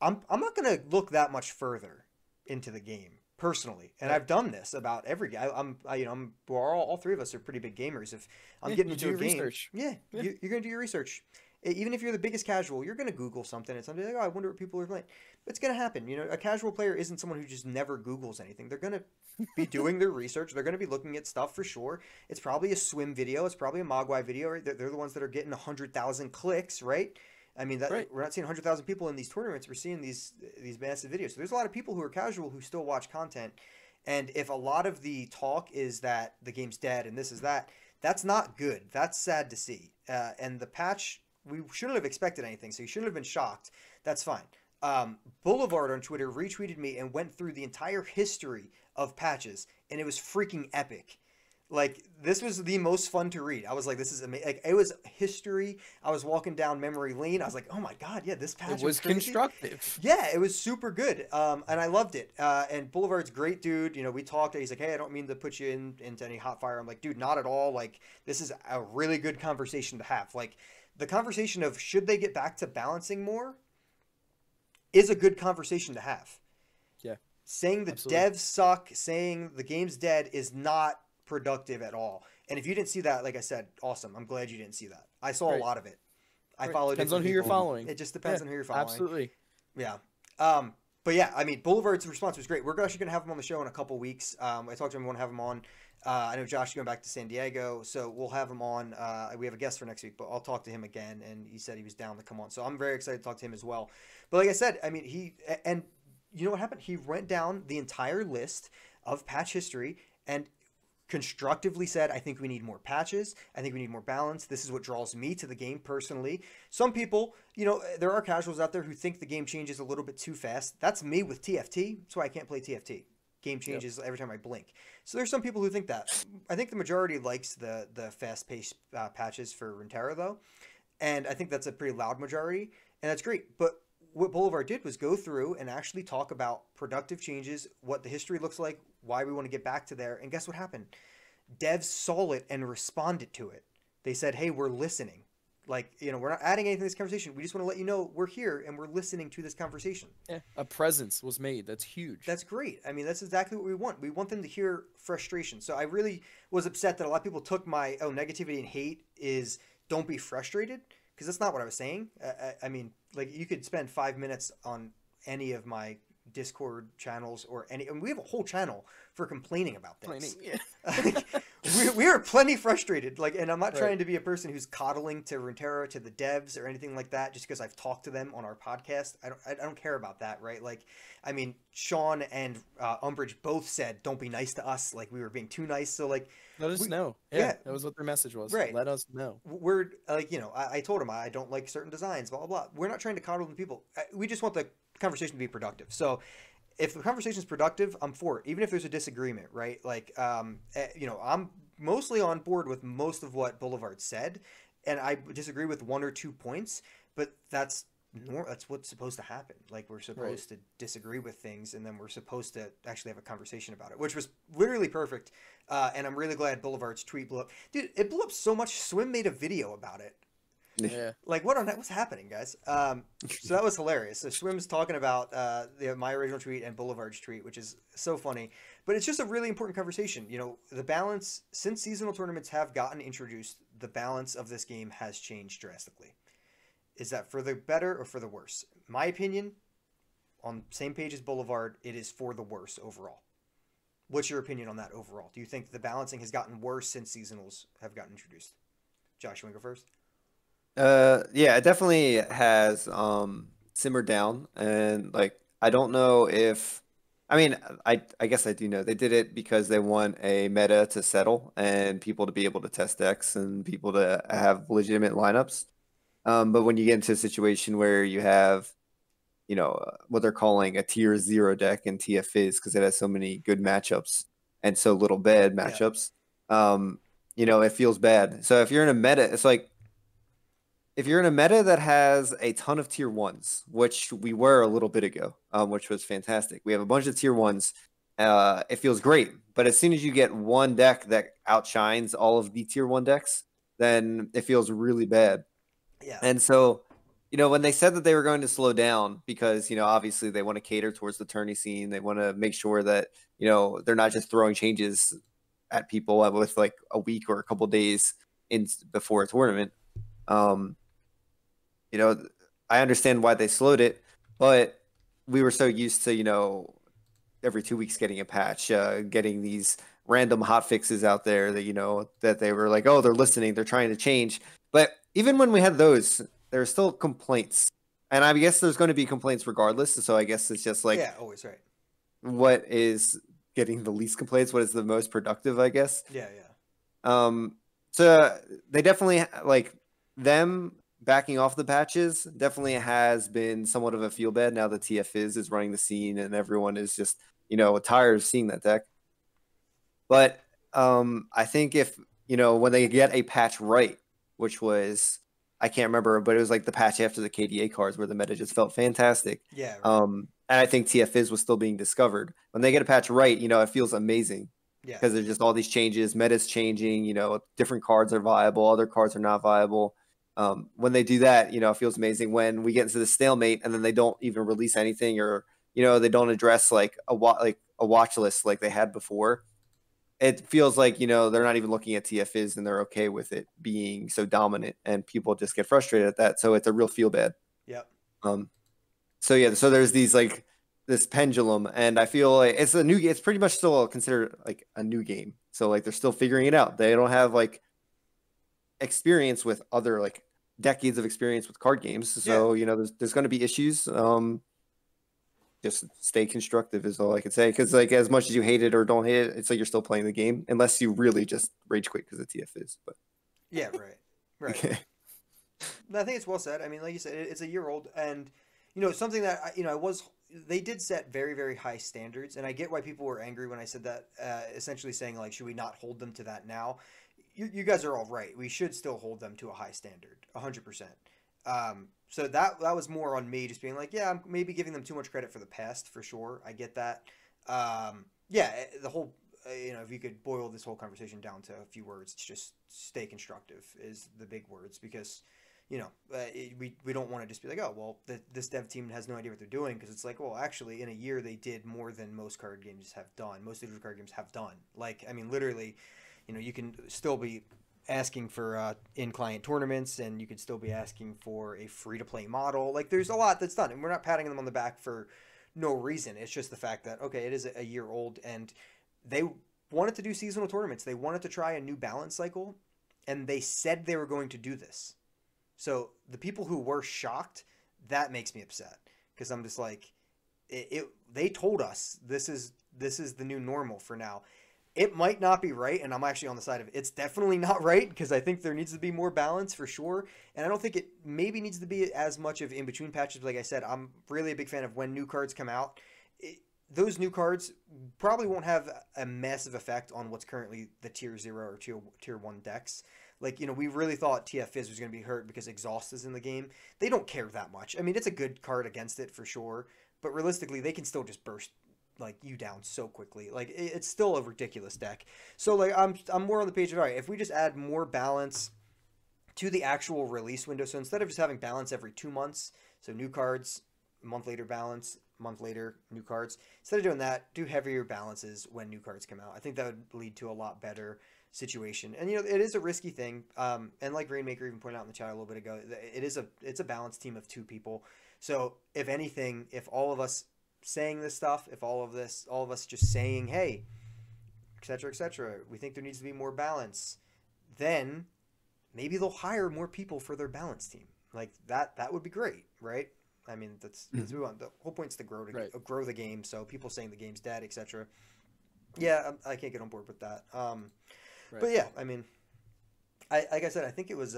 I'm not gonna look that much further into the game personally, and I've done this about every game. We're all 3 of us are pretty big gamers. If I'm getting into a game, research. You're gonna do your research. Even if you're the biggest casual, you're going to Google something and something like, oh, I wonder what people are playing. It's going to happen. A casual player isn't someone who just never Googles anything. They're going to be doing their research. They're going to be looking at stuff for sure. It's probably a swim video. It's probably a Mogwai video. Right? They're the ones that are getting 100,000 clicks, right? I mean, we're not seeing 100,000 people in these tournaments. We're seeing these massive videos. So there's a lot of people who are casual who still watch content. And if a lot of the talk is that the game's dead and this is that, that's not good. That's sad to see. And the patch, we shouldn't have expected anything, so you shouldn't have been shocked. That's fine. Boulevard on Twitter retweeted me and went through the entire history of patches, and it was freaking epic. Like, this was the most fun to read. I was like, this is amazing. Like, it was history. I was walking down memory lane. I was like, oh my god, yeah, this patch was crazy. Constructive. Yeah, it was super good, and I loved it. And Boulevard's great dude. We talked. He's like, hey, I don't mean to put you into any hot fire. I'm like, dude, not at all. Like, this is a really good conversation to have. Like, the conversation of should they get back to balancing more is a good conversation to have. Yeah. Saying the devs suck, saying the game's dead is not productive at all. And if you didn't see that, like I said, awesome. I'm glad you didn't see that. I saw a lot of it. I followed. Depends on who you're following. It just depends on who you're following. Absolutely. Yeah. But yeah, I mean, Boulevard's response was great. We're actually going to have him on the show in a couple weeks. I talked to him. We want to have him on. I know Josh is going back to San Diego, so we'll have him on. We have a guest for next week, but I'll talk to him again, and he said he was down to come on. So I'm very excited to talk to him as well. But like I said, I mean, you know what happened? He went down the entire list of patch history and constructively said, I think we need more patches. I think we need more balance. This is what draws me to the game personally. Some people, there are casuals out there who think the game changes a little bit too fast. That's me with TFT. That's why I can't play TFT. Game changes every time I blink. So there's some people who think that. I think the majority likes the fast-paced patches for Runeterra, though. And I think that's a pretty loud majority. And that's great. But what Boulevard did was go through and actually talk about productive changes, what the history looks like, why we want to get back to there. And guess what happened? Devs saw it and responded to it. They said, hey, we're listening. Like, we're not adding anything to this conversation. We just want to let you know we're here and we're listening to this conversation. Yeah, a presence was made. That's huge. That's great. I mean, that's exactly what we want. We want them to hear frustration. So I really was upset that a lot of people took my, negativity and hate is don't be frustrated, because that's not what I was saying. I mean, like, you could spend 5 minutes on any of my Discord channels or and we have a whole channel for complaining about things. we are plenty frustrated, and I'm not trying to be a person who's coddling to Runeterra, to the devs or anything like that just because I've talked to them on our podcast. I don't care about that, right? Like, I mean, Sean and Umbridge both said don't be nice to us, like we were being too nice, so like let us know. Yeah, that was what their message was. Right. Let us know. We're like, I told them I don't like certain designs, blah blah blah. We're not trying to coddle the people. We just want the conversation to be productive. So if the conversation is productive, I'm for it, even if there's a disagreement, right? Like, I'm mostly on board with most of what Boulevard said, and I disagree with 1 or 2 points, but that's what's supposed to happen. Like, we're supposed to disagree with things, and then we're supposed to actually have a conversation about it, which was literally perfect. And I'm really glad Boulevard's tweet blew up. Dude, it blew up so much. Swim made a video about it. Yeah. Like, what's happening, guys? So that was hilarious. So Swim's talking about my original tweet and Boulevard's tweet, which is so funny. But it's just a really important conversation. You know, the balance, since seasonal tournaments have gotten introduced, the balance of this game has changed drastically. Is that for the better or for the worse? My opinion, on same page as Boulevard, it is for the worse overall. What's your opinion on that overall? Do you think the balancing has gotten worse since seasonals have gotten introduced? Josh, you want to go first? Yeah, it definitely has simmered down, and like I don't know if I mean I guess I do know they did it because they want a meta to settle and people to be able to test decks and people to have legitimate lineups. But when you get into a situation where you have, what they're calling a tier zero deck in TFIs because it has so many good matchups and so little bad Yeah. matchups, it feels bad. So if you're in a meta, it's like if you're in a meta that has a ton of tier ones, which we were a little bit ago, which was fantastic. We have a bunch of tier ones. It feels great. But as soon as you get one deck that outshines all of the tier one decks, then it feels really bad. Yeah. And so, when they said that they were going to slow down because, obviously they want to cater towards the tourney scene. They want to make sure that, they're not just throwing changes at people with like a week or a couple days in before a tournament. I understand why they slowed it, but we were so used to, every 2 weeks getting a patch, getting these random hot fixes out there that, that they were like, oh, they're listening, they're trying to change. But even when we had those, there are still complaints. And I guess there's going to be complaints regardless. So I guess it's just like, yeah, always right. What is getting the least complaints? What is the most productive, I guess? Yeah, yeah. So they definitely like them backing off the patches definitely has been somewhat of a feel bad now that TF is running the scene and everyone is just, tired of seeing that deck. But I think if, when they get a patch right, which was, I can't remember, but it was like the patch after the KDA cards where the meta just felt fantastic. Yeah, right. And I think TF was still being discovered. When they get a patch right, it feels amazing. Yeah. Because there's just all these changes, meta's changing, different cards are viable, other cards are not viable. When they do that, it feels amazing. When we get into the stalemate and then they don't even release anything, or they don't address like a watch list like they had before, it feels like they're not even looking at TFs and they're okay with it being so dominant, and people just get frustrated at that. So it's a real feel bad. Yep. So yeah, so there's these like this pendulum, and I feel like it's pretty much still considered like a new game. So like they're still figuring it out. They don't have like experience with other like decades of experience with card games. So there's going to be issues. Just stay constructive is all I can say, because like as much as you hate it or don't hate it, it's like you're still playing the game unless you really just rage quit because of TF but yeah, right. Okay. I think it's well said. I mean, like you said, it's a year old, and something that they did set very, very high standards, and I get why people were angry when I said that, essentially saying like, should we not hold them to that now? You guys are all right. We should still hold them to a high standard, 100%. So that was more on me, just being like, yeah, I'm maybe giving them too much credit for the past, for sure. I get that. Yeah, the whole, if you could boil this whole conversation down to a few words, it's just stay constructive is the big words, because, we don't want to just be like, oh, well, this dev team has no idea what they're doing, because it's like, well, actually, in a year, they did more than most card games have done. Most digital card games have done. Like, I mean, literally, you can still be asking for in-client tournaments, and you could still be asking for a free-to-play model. Like, there's a lot that's done, and we're not patting them on the back for no reason. It's just the fact that, okay, it is a year old, and they wanted to do seasonal tournaments. They wanted to try a new balance cycle, and they said they were going to do this. So the people who were shocked, that makes me upset, because I'm just like, they told us this is the new normal for now. It might not be right, and I'm actually on the side of it's definitely not right, because I think there needs to be more balance for sure, and I don't think it maybe needs to be as much of in between patches. Like I said, I'm really a big fan of when new cards come out. Those new cards probably won't have a massive effect on what's currently the tier 0 or tier 1 decks. Like, we really thought TF Fizz was going to be hurt because Exhaust is in the game. They don't care that much. I mean, it's a good card against it for sure, but realistically, they can still just burst like you down so quickly. Like, it's still a ridiculous deck. So like I'm more on the page of, all right, if we just add more balance to the actual release window. So instead of just having balance every 2 months, so new cards, a month later balance, a month later new cards, instead of doing that, do heavier balances when new cards come out. I think that would lead to a lot better situation. And it is a risky thing. And like Rainmaker even pointed out in the chat a little bit ago, it's a balanced team of 2 people. So if anything, if all of us saying this stuff, if all of us just saying, hey, etc., etc., we think there needs to be more balance, then maybe they'll hire more people for their balance team. Like that would be great, right? I mean, that's we want. The whole point's to grow the game. So people saying the game's dead, etc. Yeah, I can't get on board with that. But yeah, I mean, like I said, I think it was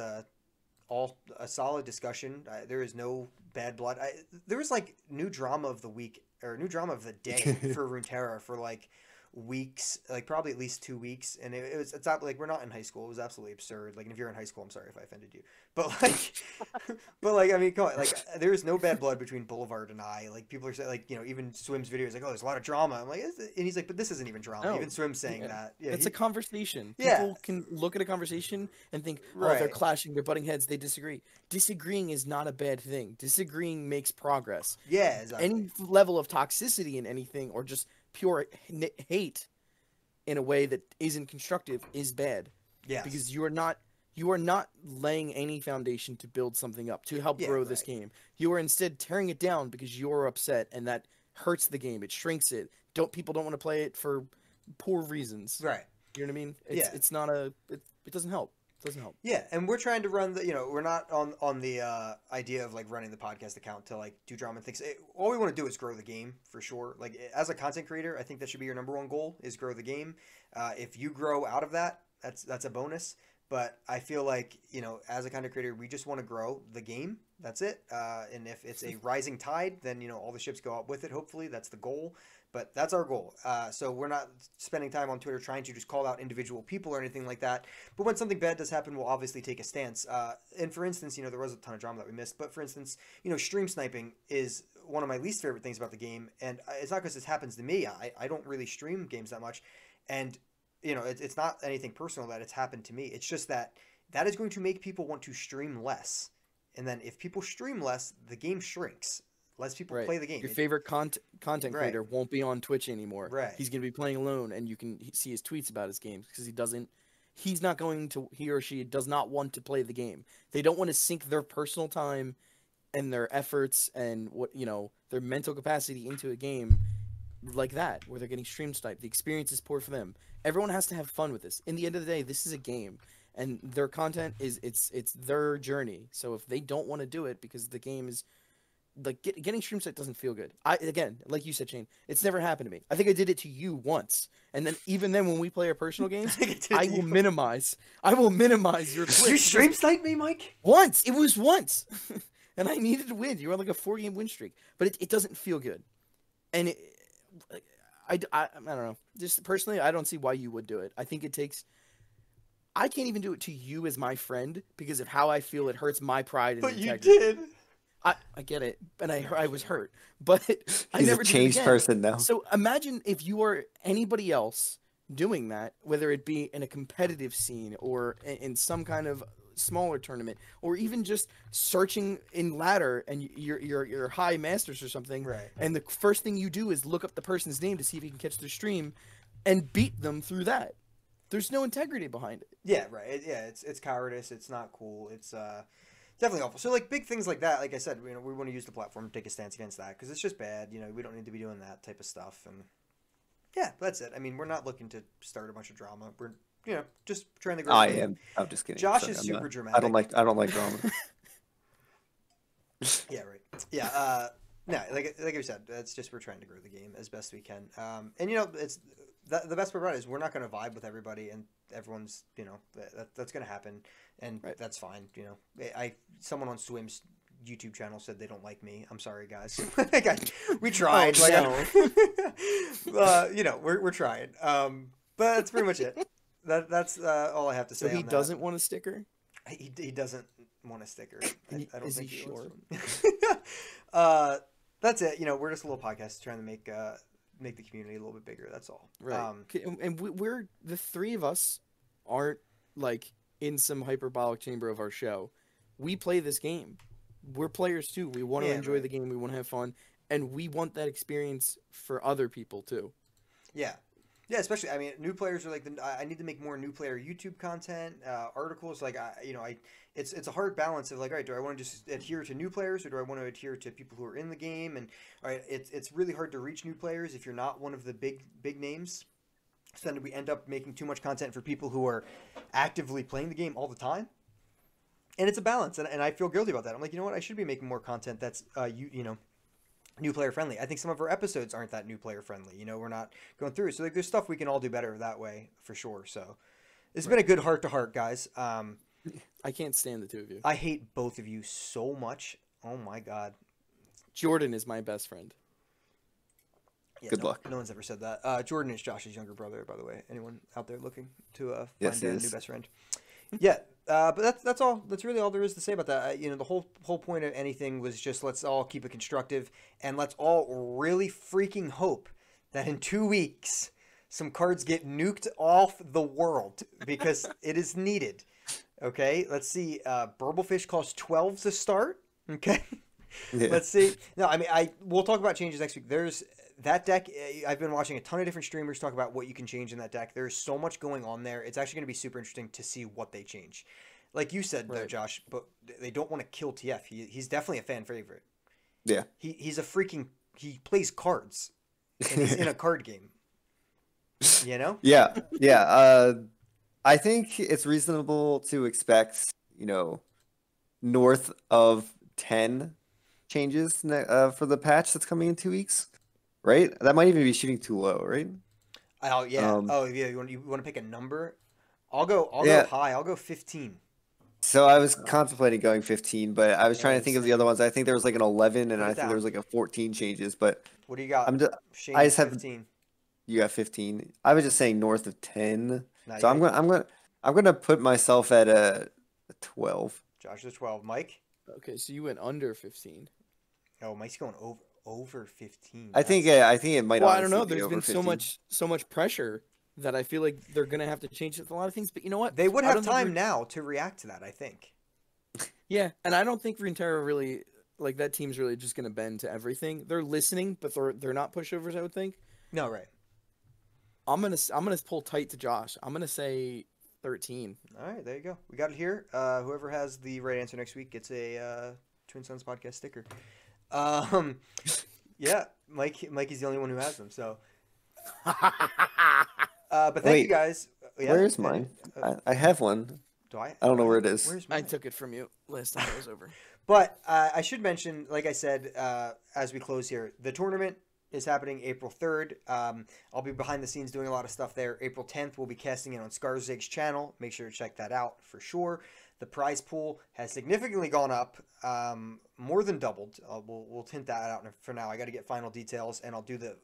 all a solid discussion. There is no bad blood. There was like new drama of the week or new drama of the day for Runeterra for like weeks, like probably at least 2 weeks, and it's not like we're not in high school. It was absolutely absurd. Like, and if you're in high school, I'm sorry if I offended you, but like I mean, come on, like there is no bad blood between Boulevard and I. Like people are saying, like even Swim's video is like, oh, there's a lot of drama. I'm like, and he's like, but this isn't even drama. No. Even Swim's saying that. Yeah, it's a conversation. Yeah. People can look at a conversation and think, oh, Right. they're clashing, they're butting heads, they disagree. Disagreeing is not a bad thing. Disagreeing makes progress. Yeah, exactly. Any level of toxicity in anything or just pure hate in a way that isn't constructive is bad. Yes. Because you are not laying any foundation to build something up to help grow this game. You are instead tearing it down because you're upset, and that hurts the game. It shrinks it. People don't want to play it for poor reasons. Right. You know what I mean? It's not it doesn't help. It doesn't help. Yeah, and we're trying to run we're not on the idea of like running the podcast account to like do drama and things. All we want to do is grow the game for sure. Like as a content creator, I think that should be your number one goal is grow the game. If you grow out of that, that's a bonus. But I feel like, as a content creator, we just want to grow the game. That's it. And if it's a rising tide, then, all the ships go up with it. Hopefully that's the goal. But that's our goal. So we're not spending time on Twitter trying to just call out individual people or anything like that. But when something bad does happen, we'll obviously take a stance. And for instance, there was a ton of drama that we missed. But for instance, stream sniping is one of my least favorite things about the game. And it's not because this happens to me. I don't really stream games that much. And, it's not anything personal that it's happened to me. It's just that is going to make people want to stream less. And then if people stream less, the game shrinks. Less people play the game. Your favorite content creator won't be on Twitch anymore. Right. He's going to be playing alone, and you can see his tweets about his games because he or she does not want to play the game. They don't want to sink their personal time and their efforts and their mental capacity into a game like that, where they're getting stream sniped. The experience is poor for them. Everyone has to have fun with this. In the end of the day, this is a game, and their content it's their journey. So if they don't want to do it because the game is like getting stream sniped doesn't feel good. Again, like you said, Shane, it's never happened to me. I think I did it to you once, and then even then when we play our personal games, I will minimize your clips. You stream sniped me, Mike? Once. It was once. And I needed to win. You were on like a 4-game win streak, but it doesn't feel good. And I don't know. Just personally, I don't see why you would do it. I think it takes. I can't even do it to you as my friend because of how I feel. It hurts my pride and integrity. You did. I get it, and I was hurt, but I He's never a changed did it again. person now. So imagine if you are anybody else doing that, whether it be in a competitive scene or in some kind of smaller tournament, or even just searching in ladder and you're high masters or something, right? And the first thing you do is look up the person's name to see if you can catch their stream, and beat them through that. There's no integrity behind it. Yeah, right. It's cowardice. It's not cool. It's definitely awful. So like big things like that, like I said, we want to use the platform to take a stance against that because it's just bad. We don't need to be doing that type of stuff. And yeah, that's it. I mean, we're not looking to start a bunch of drama. We're just trying to grow. I am. I'm just kidding. Josh Sorry, is I'm super not- dramatic. I don't like drama. Yeah, right. Yeah, no, like I said, it's just we're trying to grow the game as best we can. And it's the best part about it is we're not going to vibe with everybody, and everyone's that's going to happen, and that's fine. Someone on Swim's YouTube channel said they don't like me. I'm sorry, guys. We tried. We're trying. But that's pretty much it. That's all I have to say. So he on that. doesn't want a sticker? He doesn't want a sticker. I don't Is think he sure? That's it. We're just a little podcast trying to make the community a little bit bigger. That's all. Right. And we're the three of us aren't like in some hyperbolic chamber of our show, we play this game. We're players too. We want to Yeah, enjoy right. the game. We want to have fun, and we want that experience for other people too. Yeah. Yeah, especially I mean, new players are like I need to make more new player YouTube content, articles. Like it's a hard balance of like, all right, do I want to just adhere to new players or do I want to adhere to people who are in the game? And all right, it's really hard to reach new players if you're not one of the big names. So then we end up making too much content for people who are actively playing the game all the time. And it's a balance, and I feel guilty about that. I'm like, you know what? I should be making more content that's new player friendly. I think some of our episodes aren't that new player friendly. You know, we're not going through it. So like, there's stuff we can all do better that way for sure. So it's been a good heart to heart, guys. I can't stand the two of you. I hate both of you so much. Oh my god. Jordan is my best friend. Yeah, Good luck. No one's ever said that. Jordan is Josh's younger brother, by the way. Anyone out there looking to Yes, find he a is. new best friend? Yeah, but that's all. That's really all there is to say about that. You know, the whole point of anything was just let's all keep it constructive and let's all really freaking hope that in 2 weeks some cards get nuked off the world because it is needed. Okay, let's see. Burblefish costs 12 to start. Okay, Yeah. let's see. No, I mean we'll talk about changes next week. There's that deck. I've been watching a ton of different streamers talk about what you can change in that deck. There's so much going on there. It's actually going to be super interesting to see what they change. Like you said, though, Right. Josh, but they don't want to kill TF. He's definitely a fan favorite. Yeah. He's a freaking he plays cards and he's in a card game. You know? Yeah. Yeah. I think it's reasonable to expect, north of 10 changes for the patch that's coming in 2 weeks, right? That might even be shooting too low, right? Oh yeah. Um, Oh yeah. You want to pick a number? I'll go Yeah. high. I'll go 15. So I was contemplating going 15, but I was trying to Yeah, think of the same. other ones. I think there was like an 11 and Put it I think there down. was like a 14 changes, but What do you got? I'm just, Shane, I just have 15. you got 15. I was just saying north of 10. Nah, So you got- I'm going to put myself at a 12. Josh is 12. Mike? Okay, so you went under 15. Oh, Mike's going over 15. I think it might Well, I don't know. honestly be There's over been 15. so much pressure that I feel like they're gonna have to change a lot of things. But you know what? They would I have don't think time now to react to that, I think. Yeah, and I don't think Runeterra really like that team's really just gonna bend to everything. They're listening, but they're not pushovers. I would think. No, right. I'm gonna pull tight to Josh. I'm gonna say 13. All right, there you go. We got it here. Whoever has the right answer next week gets a Twin Sons podcast sticker. Yeah, Mikey's the only one who has them. So, but thank you Wait, guys. Yeah, Where's and- mine? I have one. Do I? I don't know do where it is. Where's I mine? took it from you last time it was over. But I should mention, like I said, as we close here, the tournament is happening April 3rd. I'll be behind the scenes doing a lot of stuff there. April 10th, we'll be casting in on Skarzig's channel. Make sure to check that out for sure. The prize pool has significantly gone up, more than doubled. We'll tint that out for now. I got to get final details, and I'll do the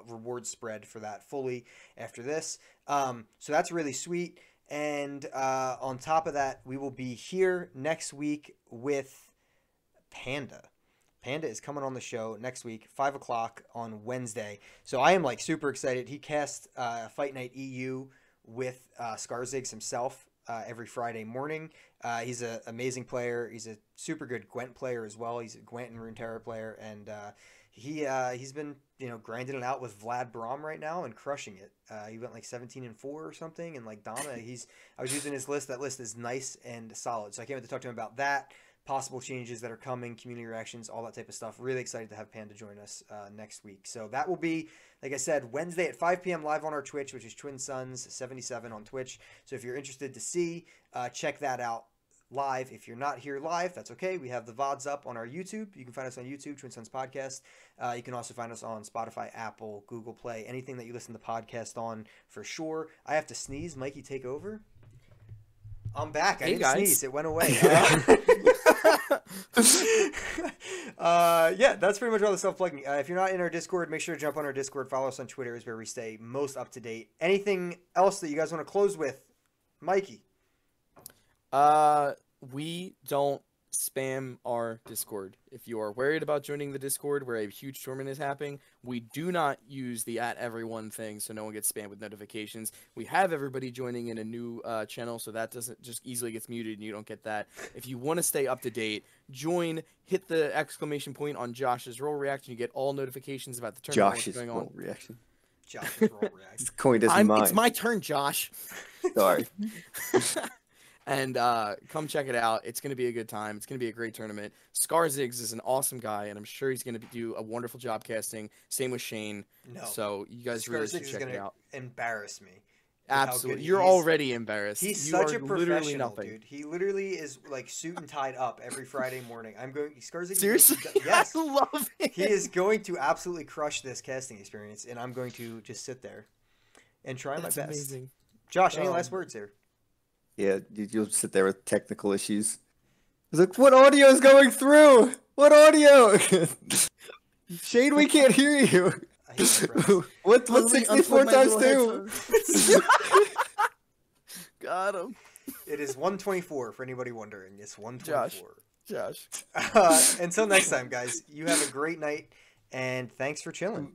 reward spread for that fully after this. So that's really sweet. And on top of that, we will be here next week with Panda. Panda is coming on the show next week, 5 o'clock on Wednesday. So I am like super excited. He cast Fight Night EU with Scarzigs himself every Friday morning. He's an amazing player. He's a super good Gwent player as well. He's a Gwent and Runeterra player, and he's been grinding it out with Vlad Braum right now and crushing it. He went like 17-4 or something, and like Donna, I was using his list. That list is nice and solid. So I can't wait to talk to him about that. Possible changes that are coming, community reactions, all that type of stuff. Really excited to have Panda join us next week. So that will be, like I said, Wednesday at 5 p.m. live on our Twitch, which is Twin Sons 77 on Twitch. So if you're interested to see, check that out live. If you're not here live, that's okay. We have the VODs up on our YouTube. You can find us on YouTube, Twin Sons Podcast. You can also find us on Spotify, Apple, Google Play, anything that you listen to podcast on for sure. I have to sneeze. Mikey, take over. I'm back. I Hey, didn't guys. sneeze. It went away. Yeah, that's pretty much all the self-plugging. If you're not in our Discord, make sure to jump on our Discord. Follow us on Twitter is where we stay most up to date. Anything else that you guys want to close with? Mikey. We don't spam our Discord. If you are worried about joining the Discord where a huge tournament is happening, we do not use the @everyone thing so no one gets spammed with notifications. We have everybody joining in a new channel so that doesn't just easily gets muted and you don't get that. If you want to stay up to date, join, hit the exclamation point on Josh's roll reaction. You get all notifications about the tournament, Josh's what's going on. roll reaction. Josh's roll reaction. This coin doesn't mind. It's my turn, Josh. Sorry. And come check it out. It's going to be a good time. It's going to be a great tournament. Scarziggs is an awesome guy, and I'm sure he's going to do a wonderful job casting. Same with Shane. No. So you guys really should Scarziggs is check going it to out. embarrass me. Absolutely. You're already embarrassed. He's You such are a literally professional, nothing. dude. He literally is like suit and tied up every Friday morning. Scarziggs. Seriously? Yes. I love it. He is going to absolutely crush this casting experience, and I'm going to just sit there and try That's my best. amazing. Josh, any last words here? Yeah, you'll sit there with technical issues. It's like, what audio is going through? What audio? Shane, we can't hear you. I hate my friends. What's Let me 64 unplug my times little 2? Got him. It is 124 for anybody wondering. It's 124. Josh. Until next time, guys, you have a great night, and thanks for chilling.